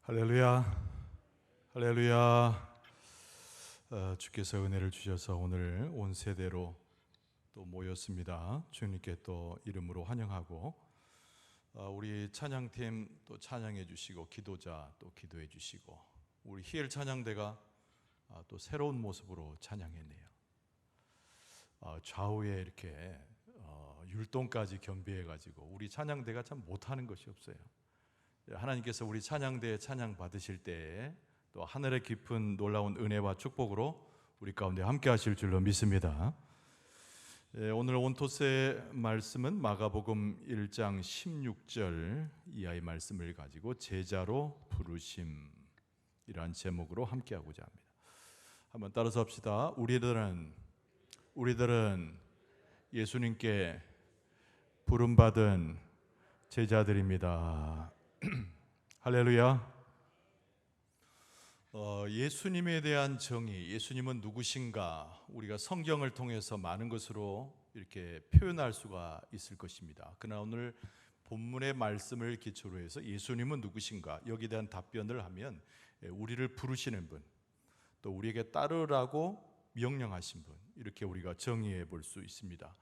할렐루야, 할렐루야. 주께서 은혜를 주셔서 오늘 온 세대로 또 모였습니다. 주님께 또 이름으로 환영하고, 우리 찬양팀 또 찬양해 주시고, 기도자 또 기도해 주시고, 우리 히엘 찬양대가 또 새로운 모습으로 찬양했네요. 좌우에 이렇게 율동까지 겸비해 가지고 우리 찬양대가 참 못하는 것이 없어요. 하나님께서 우리 찬양대에 찬양 받으실 때에 또 하늘의 깊은 놀라운 은혜와 축복으로 우리 가운데 함께 하실 줄로 믿습니다. 오늘 온토스의 말씀은 마가복음 1장 16절 이하의 말씀을 가지고 제자로 부르심이라는 제목으로 함께 하고자 합니다. 한번 따라서 합시다. 우리들은 예수님께 부름받은 제자들입니다. 할렐루야. 예수님에 대한 정의, 예수님은 누구신가, 우리가 성경을 통해서 많은 것으로 이렇게 표현할 수가 있을 것입니다. 그러나 오늘 본문의 말씀을 기초로 해서 예수님은 누구신가, 여기에 대한 답변을 하면 우리를 부르시는 분, 또 우리에게 따르라고 명령하신 분, 이렇게 우리가 정의해 볼 수 있습니다.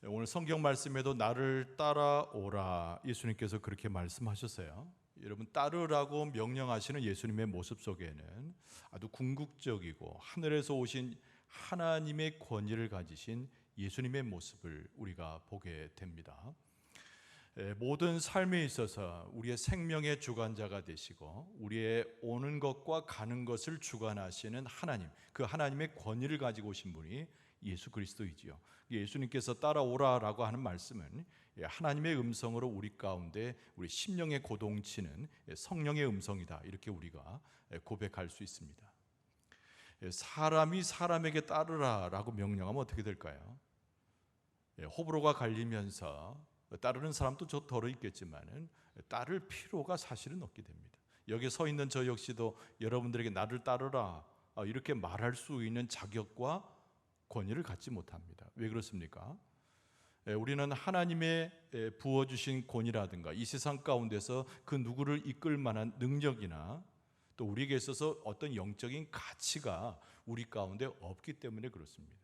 오늘 성경 말씀에도 나를 따라오라, 예수님께서 그렇게 말씀하셨어요. 여러분, 따르라고 명령하시는 예수님의 모습 속에는 아주 궁극적이고 하늘에서 오신 하나님의 권위를 가지신 예수님의 모습을 우리가 보게 됩니다. 모든 삶에 있어서 우리의 생명의 주관자가 되시고 우리의 오는 것과 가는 것을 주관하시는 하나님, 그 하나님의 권위를 가지고 오신 분이 예수 그리스도이지요. 예수님께서 따라오라라고 하는 말씀은 하나님의 음성으로 우리 가운데 우리 심령의 고동치는 성령의 음성이다, 이렇게 우리가 고백할 수 있습니다. 사람이 사람에게 따르라라고 명령하면 어떻게 될까요? 호불호가 갈리면서 따르는 사람도 저 덜어 있겠지만은 따를 필요가 사실은 없게 됩니다. 여기 서 있는 저 역시도 여러분들에게 나를 따르라 이렇게 말할 수 있는 자격과 권위를 갖지 못합니다. 왜 그렇습니까? 우리는 하나님의 부어주신 권위라든가 이 세상 가운데서 그 누구를 이끌 만한 능력이나 또 우리에게 있어서 어떤 영적인 가치가 우리 가운데 없기 때문에 그렇습니다.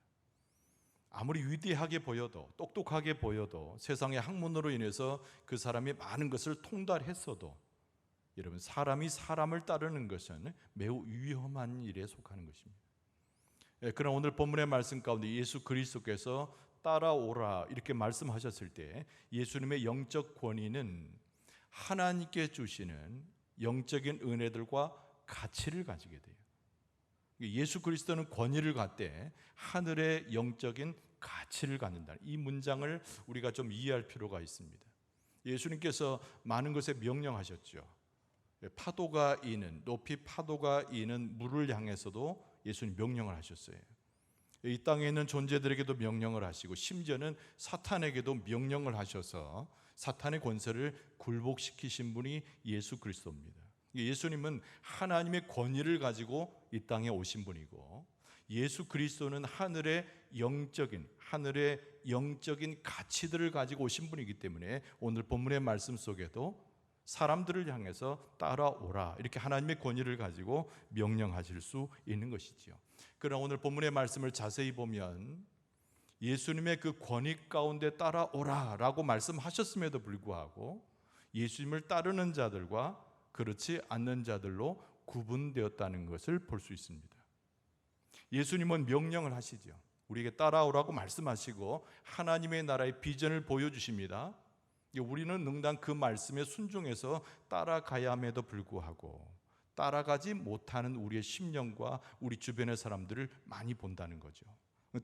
아무리 위대하게 보여도, 똑똑하게 보여도, 세상의 학문으로 인해서 그 사람이 많은 것을 통달했어도, 여러분, 사람이 사람을 따르는 것은 매우 위험한 일에 속하는 것입니다. 그러나 오늘 본문의 말씀 가운데 예수 그리스도께서 따라오라 이렇게 말씀하셨을 때 예수님의 영적 권위는 하나님께 주시는 영적인 은혜들과 가치를 가지게 돼요. 예수 그리스도는 권위를 갖되 하늘의 영적인 가치를 갖는다. 이 문장을 우리가 좀 이해할 필요가 있습니다. 예수님께서 많은 것에 명령하셨죠. 파도가 이는, 높이 파도가 이는 물을 향해서도 예수님 명령을 하셨어요. 이 땅에 있는 존재들에게도 명령을 하시고 심지어는 사탄에게도 명령을 하셔서 사탄의 권세를 굴복시키신 분이 예수 그리스도입니다. 예수님은 하나님의 권위를 가지고 이 땅에 오신 분이고 예수 그리스도는 하늘의 영적인 가치들을 가지고 오신 분이기 때문에 오늘 본문의 말씀 속에도 사람들을 향해서 따라오라 이렇게 하나님의 권위를 가지고 명령하실 수 있는 것이지요. 그러나 오늘 본문의 말씀을 자세히 보면 예수님의 그 권위 가운데 따라오라 라고 말씀하셨음에도 불구하고 예수님을 따르는 자들과 그렇지 않는 자들로 구분되었다는 것을 볼 수 있습니다. 예수님은 명령을 하시죠. 우리에게 따라오라고 말씀하시고 하나님의 나라의 비전을 보여주십니다. 우리는 응당 그 말씀에 순종해서 따라가야 함에도 불구하고 따라가지 못하는 우리의 심령과 우리 주변의 사람들을 많이 본다는 거죠.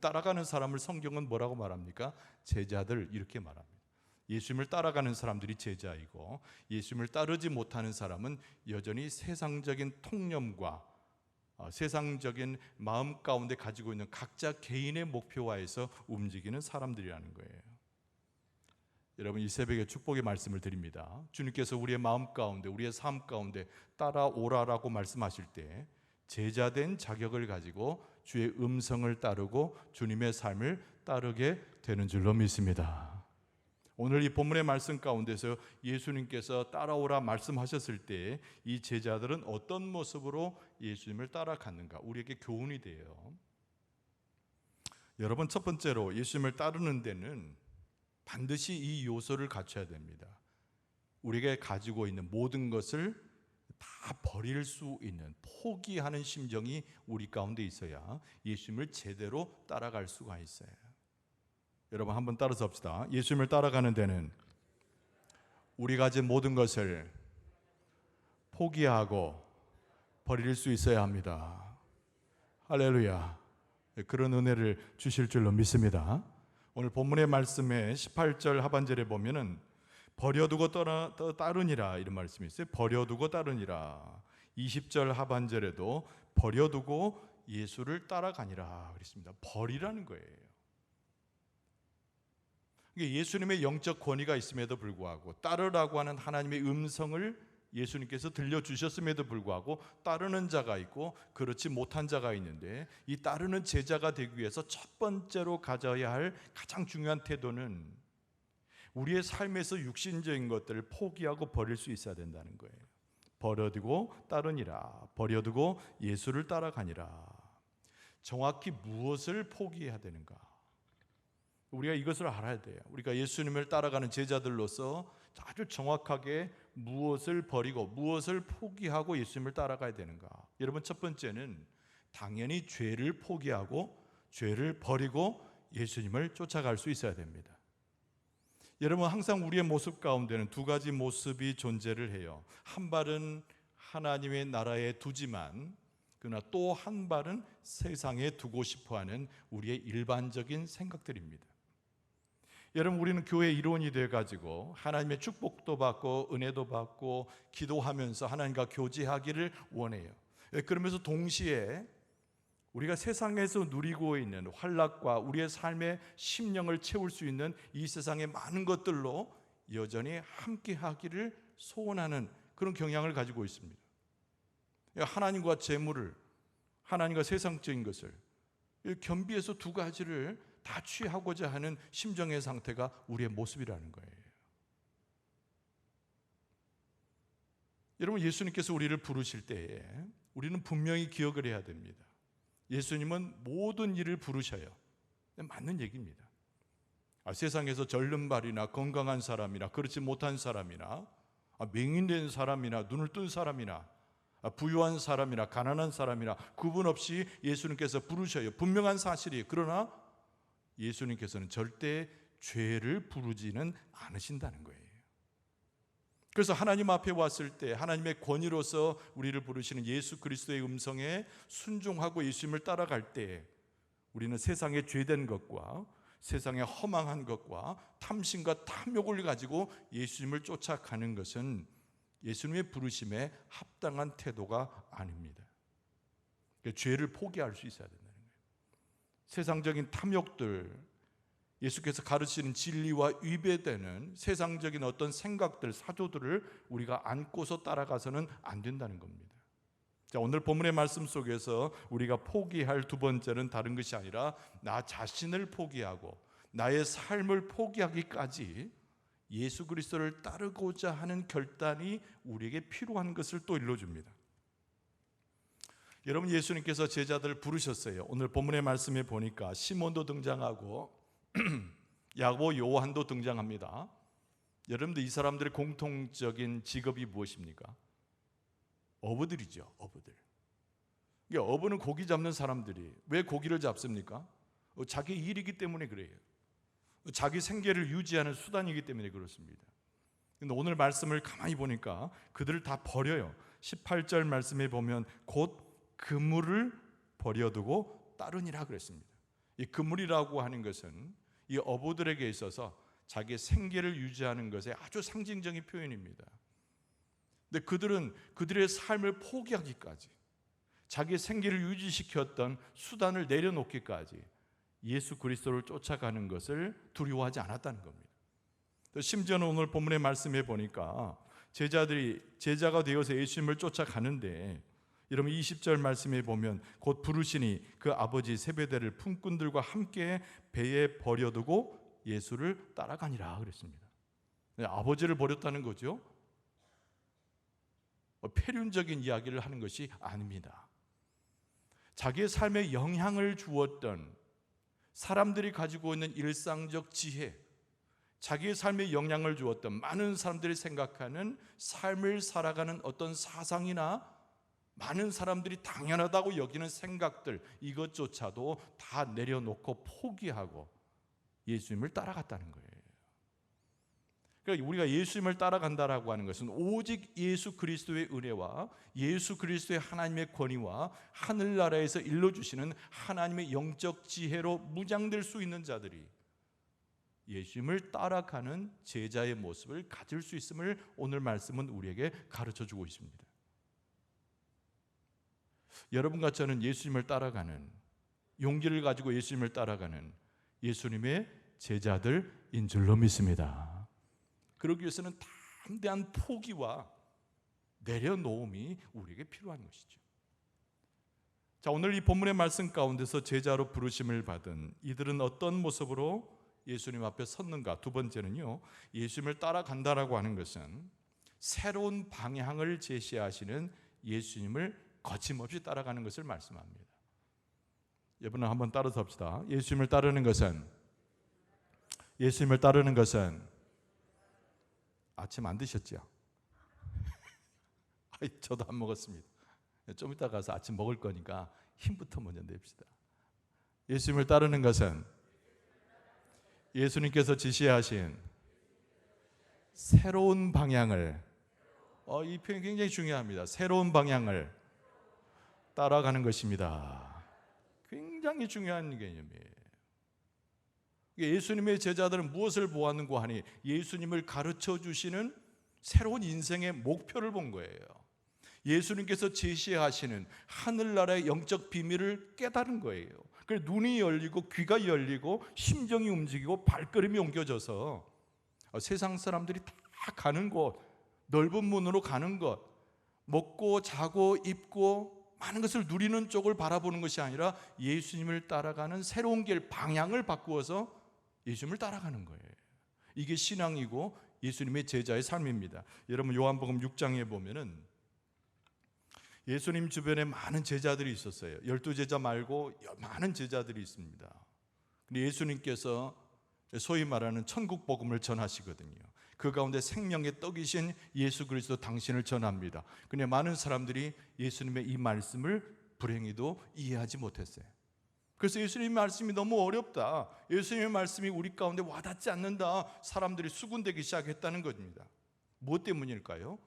따라가는 사람을 성경은 뭐라고 말합니까? 제자들, 이렇게 말합니다. 예수님을 따라가는 사람들이 제자이고 예수님을 따르지 못하는 사람은 여전히 세상적인 통념과 세상적인 마음 가운데 가지고 있는 각자 개인의 목표화해서 움직이는 사람들이라는 거예요. 여러분, 이 새벽에 축복의 말씀을 드립니다. 주님께서 우리의 마음 가운데, 우리의 삶 가운데 따라오라라고 말씀하실 때 제자된 자격을 가지고 주의 음성을 따르고 주님의 삶을 따르게 되는 줄로 믿습니다. 오늘 이 본문의 말씀 가운데서 예수님께서 따라오라 말씀하셨을 때 이 제자들은 어떤 모습으로 예수님을 따라갔는가, 우리에게 교훈이 돼요. 여러분, 첫 번째로 예수님을 따르는 데는 반드시 이 요소를 갖춰야 됩니다. 우리가 가지고 있는 모든 것을 다 버릴 수 있는, 포기하는 심정이 우리 가운데 있어야 예수님을 제대로 따라갈 수가 있어요. 여러분, 한번 따라서 합시다. 예수님을 따라가는 데는 우리가 가진 모든 것을 포기하고 버릴 수 있어야 합니다. 할렐루야. 그런 은혜를 주실 줄로 믿습니다. 오늘 본문의 말씀에 18절 하반절에 보면은 버려두고 따르니라 이런 말씀이 있어요. 버려두고 따르니라. 20절 하반절에도 버려두고 예수를 따라가니라 그랬습니다. 버리라는 거예요. 예수님의 영적 권위가 있음에도 불구하고, 따르라고 하는 하나님의 음성을 예수님께서 들려주셨음에도 불구하고 따르는 자가 있고 그렇지 못한 자가 있는데, 이 따르는 제자가 되기 위해서 첫 번째로 가져야 할 가장 중요한 태도는 우리의 삶에서 육신적인 것들을 포기하고 버릴 수 있어야 된다는 거예요. 버려두고 따르니라. 버려두고 예수를 따라가니라. 정확히 무엇을 포기해야 되는가? 우리가 이것을 알아야 돼요. 우리가 예수님을 따라가는 제자들로서 아주 정확하게 무엇을 버리고 무엇을 포기하고 예수님을 따라가야 되는가? 여러분, 첫 번째는 당연히 죄를 포기하고 죄를 버리고 예수님을 쫓아갈 수 있어야 됩니다. 여러분, 항상 우리의 모습 가운데는 두 가지 모습이 존재를 해요. 한 발은 하나님의 나라에 두지만 그러나 또 한 발은 세상에 두고 싶어하는 우리의 일반적인 생각들입니다. 여러분, 우리는 교회 일원이 돼가지고 하나님의 축복도 받고 은혜도 받고 기도하면서 하나님과 교제하기를 원해요. 그러면서 동시에 우리가 세상에서 누리고 있는 환락과 우리의 삶의 심령을 채울 수 있는 이 세상의 많은 것들로 여전히 함께하기를 소원하는 그런 경향을 가지고 있습니다. 하나님과 재물을, 하나님과 세상적인 것을 겸비해서 두 가지를 다 취하고자 하는 심정의 상태가 우리의 모습이라는 거예요. 여러분, 예수님께서 우리를 부르실 때에 우리는 분명히 기억을 해야 됩니다. 예수님은 모든 일을 부르셔요. 맞는 얘기입니다. 세상에서 절름발이나 건강한 사람이나 그렇지 못한 사람이나 맹인된 사람이나 눈을 뜬 사람이나 부유한 사람이나 가난한 사람이나 구분 없이 예수님께서 부르셔요. 분명한 사실이에요. 그러나 예수님께서는 절대 죄를 부르지는 않으신다는 거예요. 그래서 하나님 앞에 왔을 때 하나님의 권위로서 우리를 부르시는 예수 그리스도의 음성에 순종하고 예수님을 따라갈 때 우리는 세상의 죄된 것과 세상의 허망한 것과 탐심과 탐욕을 가지고 예수님을 쫓아가는 것은 예수님의 부르심에 합당한 태도가 아닙니다. 죄를 포기할 수 있어야 된다는 거예요. 세상적인 탐욕들, 예수께서 가르치는 진리와 위배되는 세상적인 어떤 생각들, 사조들을 우리가 안고서 따라가서는 안 된다는 겁니다. 자, 오늘 본문의 말씀 속에서 우리가 포기할 두 번째는 다른 것이 아니라 나 자신을 포기하고 나의 삶을 포기하기까지 예수 그리스도를 따르고자 하는 결단이 우리에게 필요한 것을 또 일러줍니다. 여러분, 예수님께서 제자들을 부르셨어요. 오늘 본문의 말씀에 보니까 시몬도 등장하고 야고보, 요한도 등장합니다. 여러분들, 이 사람들의 공통적인 직업이 무엇입니까? 어부들이죠. 어부들. 어부는 고기 잡는 사람들이 왜 고기를 잡습니까? 자기 일이기 때문에 그래요. 자기 생계를 유지하는 수단이기 때문에 그렇습니다. 근데 오늘 말씀을 가만히 보니까 그들을 다 버려요. 18절 말씀에 보면 곧 그물을 버려두고 따르니라 그랬습니다. 이 그물이라고 하는 것은 이 어부들에게 있어서 자기의 생계를 유지하는 것의 아주 상징적인 표현입니다. 근데 그들은 그들의 삶을 포기하기까지, 자기의 생계를 유지시켰던 수단을 내려놓기까지 예수 그리스도를 쫓아가는 것을 두려워하지 않았다는 겁니다. 심지어는 오늘 본문의 말씀에 보니까 제자가 되어서 예수님을 쫓아가는데, 여러분 20절 말씀에 보면 곧 부르시니 그 아버지 세베대를 품꾼들과 함께 배에 버려두고 예수를 따라가니라 그랬습니다. 아버지를 버렸다는 거죠. 폐륜적인 이야기를 하는 것이 아닙니다. 자기의 삶에 영향을 주었던 사람들이 가지고 있는 일상적 지혜, 자기의 삶에 영향을 주었던 많은 사람들이 생각하는 삶을 살아가는 어떤 사상이나 많은 사람들이 당연하다고 여기는 생각들, 이것조차도 다 내려놓고 포기하고 예수님을 따라갔다는 거예요. 그러니까 우리가 예수님을 따라간다라고 하는 것은 오직 예수 그리스도의 은혜와 예수 그리스도의 하나님의 권위와 하늘나라에서 일러주시는 하나님의 영적 지혜로 무장될 수 있는 자들이 예수님을 따라가는 제자의 모습을 가질 수 있음을 오늘 말씀은 우리에게 가르쳐주고 있습니다. 여러분과 저는 예수님을 따라가는, 용기를 가지고 예수님을 따라가는 예수님의 제자들인 줄로 믿습니다. 그러기 위해서는 담대한 포기와 내려놓음이 우리에게 필요한 것이죠. 자, 오늘 이 본문의 말씀 가운데서 제자로 부르심을 받은 이들은 어떤 모습으로 예수님 앞에 섰는가? 두 번째는요, 예수님을 따라간다라고 하는 것은 새로운 방향을 제시하시는 예수님을 거침없이 따라가는 것을 말씀합니다. 여러분 한번 따라서 합시다. 예수님을 따르는 것은 아침 안 드셨죠? 저도 안 먹었습니다. 좀 이따 가서 아침 먹을 거니까 힘부터 먼저 냅시다. 예수님을 따르는 것은 예수님께서 지시하신 새로운 방향을, 이 표현이 굉장히 중요합니다. 새로운 방향을 따라가는 것입니다. 굉장히 중요한 개념이에요. 예수님의 제자들은 무엇을 보았는고 하니 예수님을 가르쳐 주시는 새로운 인생의 목표를 본 거예요. 예수님께서 제시하시는 하늘나라의 영적 비밀을 깨달은 거예요. 그래서 눈이 열리고 귀가 열리고 심정이 움직이고 발걸음이 옮겨져서 세상 사람들이 다 가는 곳, 넓은 문으로 가는 것, 먹고 자고 입고 많은 것을 누리는 쪽을 바라보는 것이 아니라 예수님을 따라가는 새로운 길, 방향을 바꾸어서 예수님을 따라가는 거예요. 이게 신앙이고 예수님의 제자의 삶입니다. 여러분 요한복음 6장에 보면은 예수님 주변에 많은 제자들이 있었어요. 12제자 말고 많은 제자들이 있습니다. 근데 예수님께서 소위 말하는 천국 복음을 전하시거든요. 그 가운데 생명의 떡이신 예수 그리스도 당신을 전합니다. 근데 많은 사람들이 예수님의 이 말씀을 불행히도 이해하지 못했어요. 그래서 예수님의 말씀이 너무 어렵다, 예수님의 말씀이 우리 가운데 와닿지 않는다, 사람들이 수군대기 시작했다는 겁니다. 무엇 때문일까요?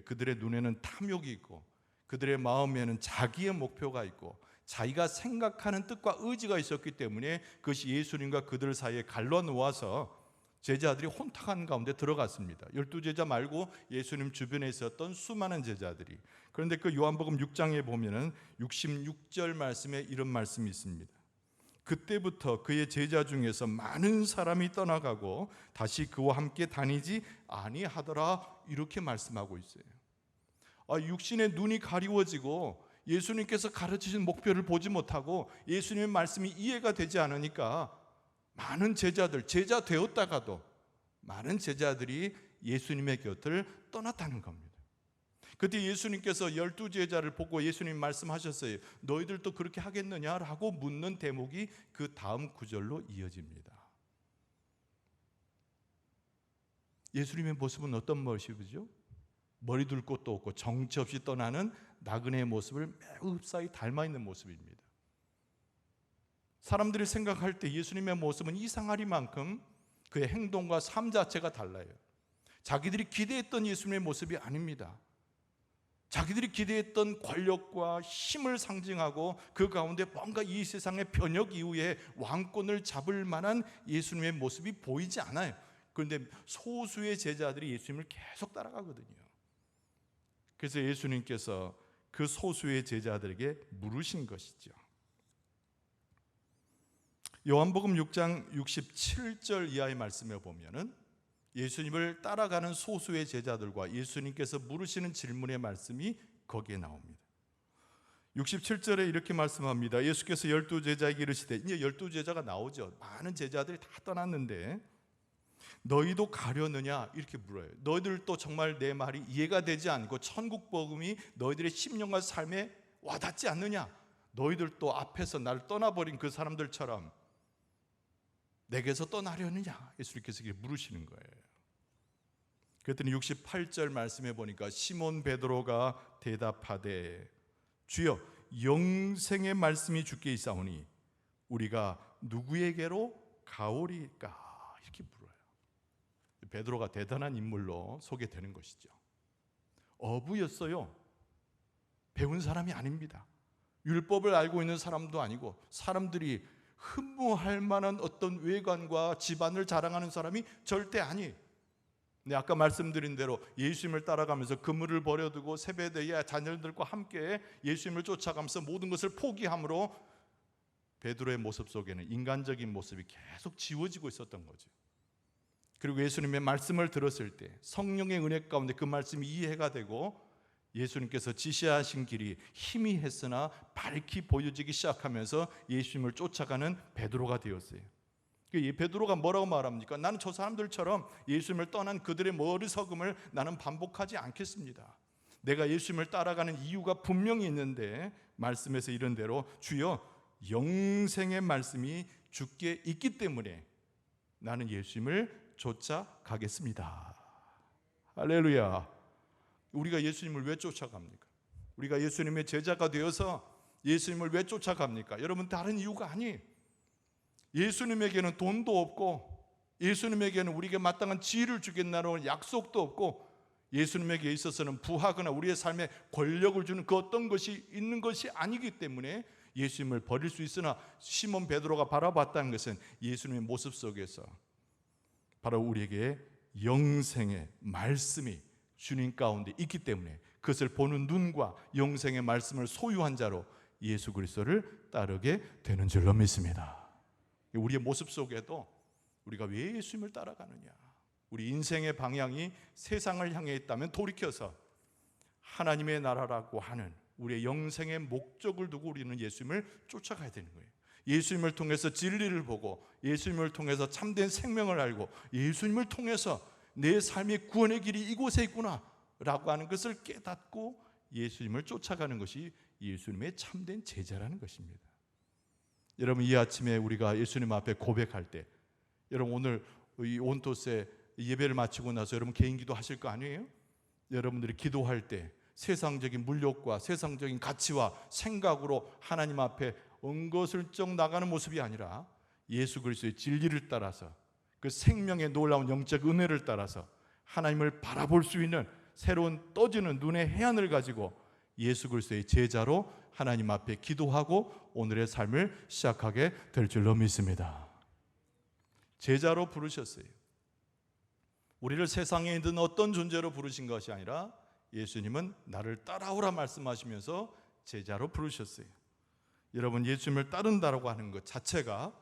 그들의 눈에는 탐욕이 있고 그들의 마음에는 자기의 목표가 있고 자기가 생각하는 뜻과 의지가 있었기 때문에 그것이 예수님과 그들 사이에 갈라놓아서 제자들이 혼탁한 가운데 들어갔습니다. 12제자 말고 예수님 주변에 있었던 수많은 제자들이. 그런데 그 요한복음 6장에 보면은 66절 말씀에 이런 말씀이 있습니다. 그때부터 그의 제자 중에서 많은 사람이 떠나가고 다시 그와 함께 다니지 아니하더라, 이렇게 말씀하고 있어요. 육신의 눈이 가리워지고 예수님께서 가르치신 목표를 보지 못하고 예수님의 말씀이 이해가 되지 않으니까 많은 제자들, 제자 되었다가도 많은 제자들이 예수님의 곁을 떠났다는 겁니다. 그때 예수님께서 12제자를 보고 예수님 말씀하셨어요. 너희들도 그렇게 하겠느냐라고 묻는 대목이 그 다음 구절로 이어집니다. 예수님의 모습은 어떤 모습이죠? 머리 둘 곳도 없고 정처 없이 떠나는 나그네의 모습을 매우 흡사히 닮아있는 모습입니다. 사람들이 생각할 때 예수님의 모습은 이상하리만큼 그의 행동과 삶 자체가 달라요. 자기들이 기대했던 예수님의 모습이 아닙니다. 자기들이 기대했던 권력과 힘을 상징하고 그 가운데 뭔가 이 세상의 변혁 이후에 왕권을 잡을 만한 예수님의 모습이 보이지 않아요. 그런데 소수의 제자들이 예수님을 계속 따라가거든요. 그래서 예수님께서 그 소수의 제자들에게 물으신 것이죠. 요한복음 6장 67절 이하의 말씀에 보면은 예수님을 따라가는 소수의 제자들과 예수님께서 물으시는 질문의 말씀이 거기에 나옵니다. 67절에 이렇게 말씀합니다. 예수께서 12제자에게 이르시되, 이제 12제자가 나오죠. 많은 제자들이 다 떠났는데 너희도 가려느냐? 이렇게 물어요. 너희들도 정말 내 말이 이해가 되지 않고 천국 복음이 너희들의 심령과 삶에 와닿지 않느냐? 너희들도 앞에서 나를 떠나버린 그 사람들처럼 내게서 떠나려느냐? 예수님께서 이렇게 물으시는 거예요. 그랬더니 68절 말씀해 보니까 시몬 베드로가 대답하되 주여 영생의 말씀이 주께 있사오니 우리가 누구에게로 가오리까? 이렇게 물어요. 베드로가 대단한 인물로 소개되는 것이죠. 어부였어요. 배운 사람이 아닙니다. 율법을 알고 있는 사람도 아니고 사람들이 흠모할 만한 어떤 외관과 집안을 자랑하는 사람이 절대 아니에요. 네, 아까 말씀드린 대로 예수님을 따라가면서 그물을 버려두고 세베대의 자녀들과 함께 예수님을 쫓아가면서 모든 것을 포기함으로 베드로의 모습 속에는 인간적인 모습이 계속 지워지고 있었던 거죠. 그리고 예수님의 말씀을 들었을 때 성령의 은혜 가운데 그 말씀이 이해가 되고 예수님께서 지시하신 길이 희미했으나 밝히 보여지기 시작하면서 예수님을 쫓아가는 베드로가 되었어요. 이 베드로가 뭐라고 말합니까? 나는 저 사람들처럼 예수님을 떠난 그들의 어리석음을 나는 반복하지 않겠습니다. 내가 예수님을 따라가는 이유가 분명히 있는데 말씀에서 이런 대로 주여 영생의 말씀이 주께 있기 때문에 나는 예수님을 쫓아가겠습니다. 할렐루야. 우리가 예수님을 왜 쫓아갑니까? 우리가 예수님의 제자가 되어서 예수님을 왜 쫓아갑니까? 여러분 다른 이유가 아니에요. 예수님에게는 돈도 없고 예수님에게는 우리에게 마땅한 지위를 주겠다는 약속도 없고 예수님에게 있어서는 부하거나 우리의 삶에 권력을 주는 그 어떤 것이 있는 것이 아니기 때문에 예수님을 버릴 수 있으나 시몬 베드로가 바라봤다는 것은 예수님의 모습 속에서 바로 우리에게 영생의 말씀이 주님 가운데 있기 때문에 그것을 보는 눈과 영생의 말씀을 소유한 자로 예수 그리스도를 따르게 되는 줄로 믿습니다. 우리의 모습 속에도 우리가 왜 예수님을 따라가느냐? 우리 인생의 방향이 세상을 향해 있다면 돌이켜서 하나님의 나라라고 하는 우리의 영생의 목적을 두고 우리는 예수님을 쫓아가야 되는 거예요. 예수님을 통해서 진리를 보고 예수님을 통해서 참된 생명을 알고 예수님을 통해서 내 삶의 구원의 길이 이곳에 있구나 라고 하는 것을 깨닫고 예수님을 쫓아가는 것이 예수님의 참된 제자라는 것입니다. 여러분 이 아침에 우리가 예수님 앞에 고백할 때 여러분 오늘 이 온토스에 예배를 마치고 나서 여러분 개인 기도 하실 거 아니에요? 여러분들이 기도할 때 세상적인 물욕과 세상적인 가치와 생각으로 하나님 앞에 은거슬쩍 나가는 모습이 아니라 예수 그리스도의 진리를 따라서 그 생명의 놀라운 영적 은혜를 따라서 하나님을 바라볼 수 있는 새로운 떠지는 눈의 해안을 가지고 예수 그리스도의 제자로 하나님 앞에 기도하고 오늘의 삶을 시작하게 될 줄로 믿습니다. 제자로 부르셨어요. 우리를 세상에 있는 어떤 존재로 부르신 것이 아니라 예수님은 나를 따라오라 말씀하시면서 제자로 부르셨어요. 여러분 예수님을 따른다라고 하는 것 자체가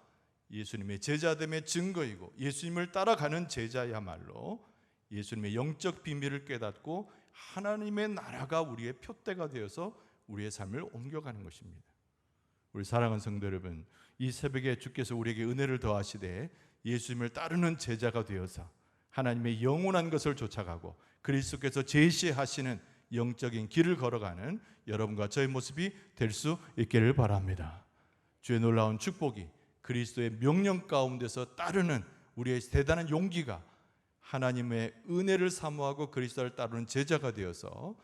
예수님의 제자됨의 증거이고 예수님을 따라가는 제자야말로 예수님의 영적 비밀을 깨닫고 하나님의 나라가 우리의 표대가 되어서 우리의 삶을 옮겨가는 것입니다. 우리 사랑하는 성도 여러분, 이 새벽에 주께서 우리에게 은혜를 더하시되 예수님을 따르는 제자가 되어서 하나님의 영원한 것을 쫓아가고 그리스도께서 제시하시는 영적인 길을 걸어가는 여러분과 저의 모습이 될 수 있기를 바랍니다. 주의 놀라운 축복이 그리스도의 명령 가운데서 따르는 우리의 대단한 용기가 하나님의 은혜를 사모하고 그리스도를 따르는 제자가 되어서